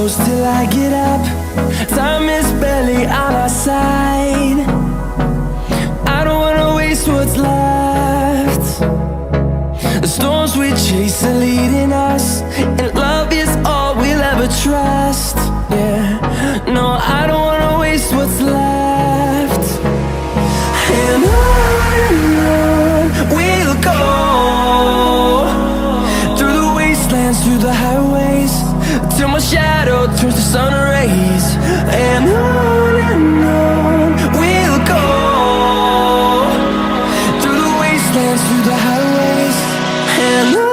close till I get up. Time is barely on our side. I don't wanna waste what's left. The storms we chase are leading us, and love is all we'll ever trust. Yeah, no, I don't wanna waste what's left. And on we'll go, through the wastelands, through the highways, till my shadow turns to sun rays. And on we'll go, through the wastelands, through the highways, and on.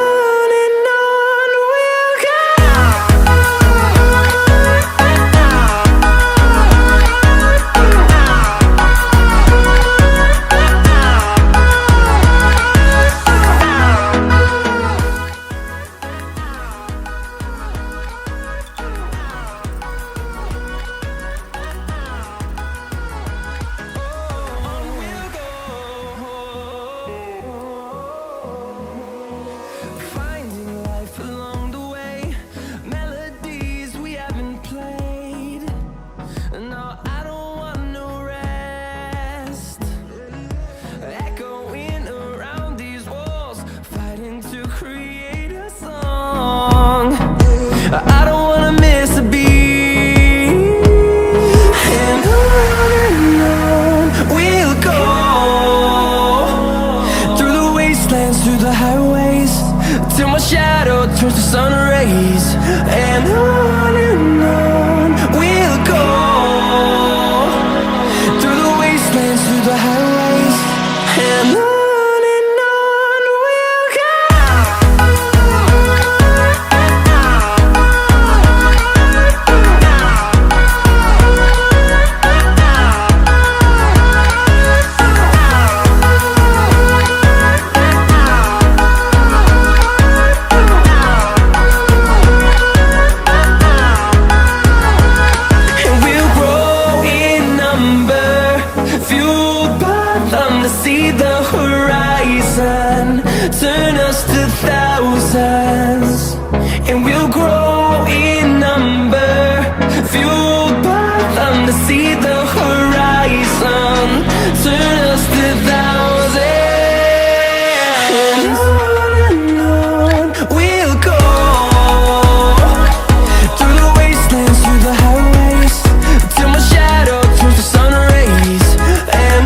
I don't wanna miss a beat. And on we'll go, through the wastelands, through the highways, till my shadow turns to sun rays. And on we'll go, through the wastelands, through the highways, and on. See the horizon turn us to thousands, and we'll grow in number, fueled by them to see the horizon turn us to thousands. And on we'll go, through the wastelands, through the highways, till my shadow turns to sun rays. And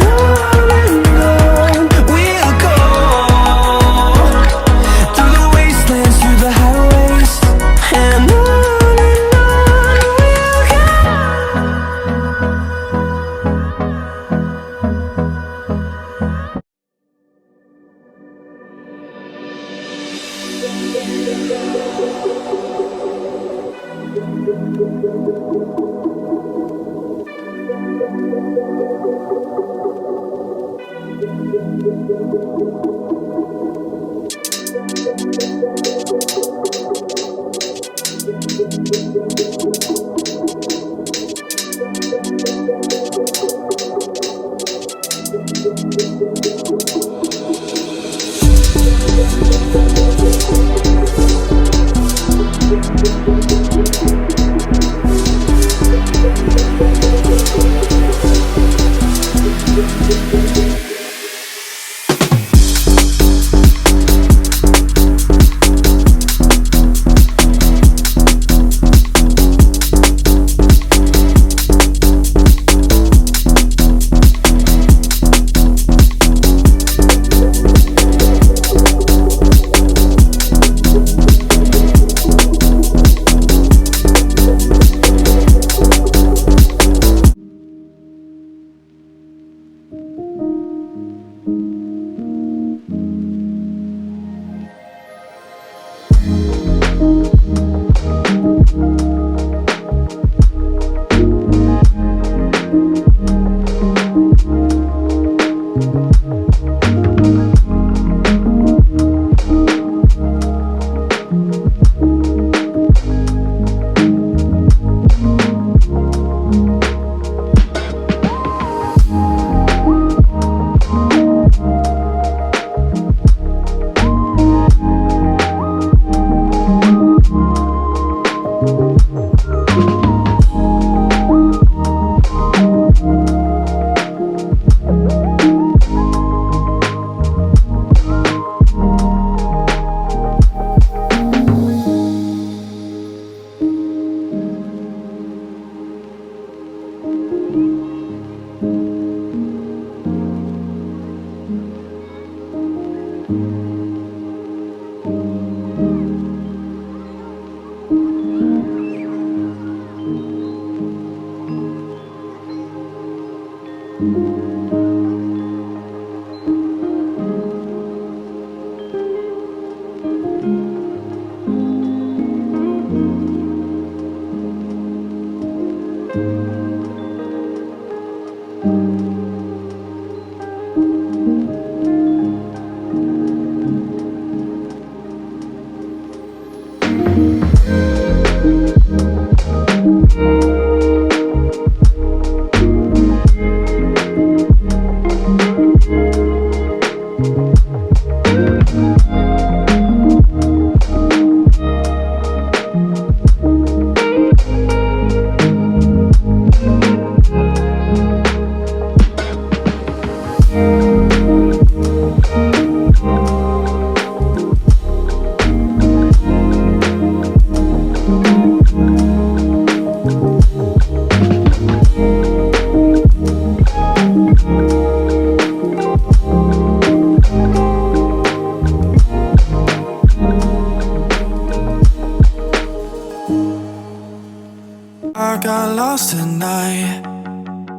I got lost tonight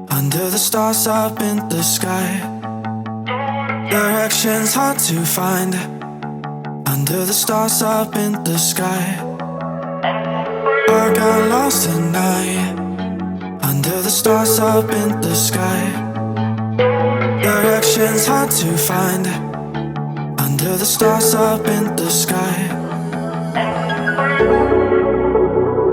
under the stars up in the sky. Directions hard to find under the stars up in the sky. I got lost tonight under the stars up in the sky. Directions hard to find under the stars up in the sky.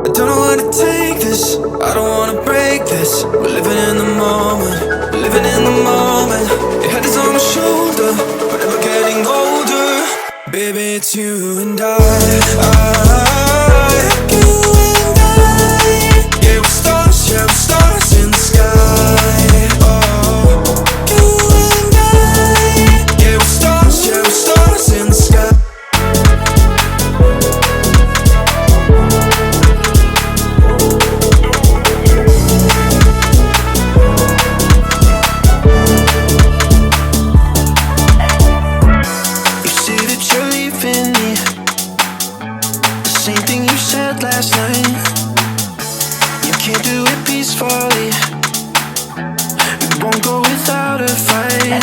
I don't know where to take this, I don't wanna break this. We're living in the moment, we're living in the moment. Your head is on my shoulder, we're never getting older. Baby, it's you and I. You and I. Yeah, we're stars in the sky. Oh, you and I. Yeah, we're stars in the sky. Last night, you can't do it peacefully. We won't go without a fight.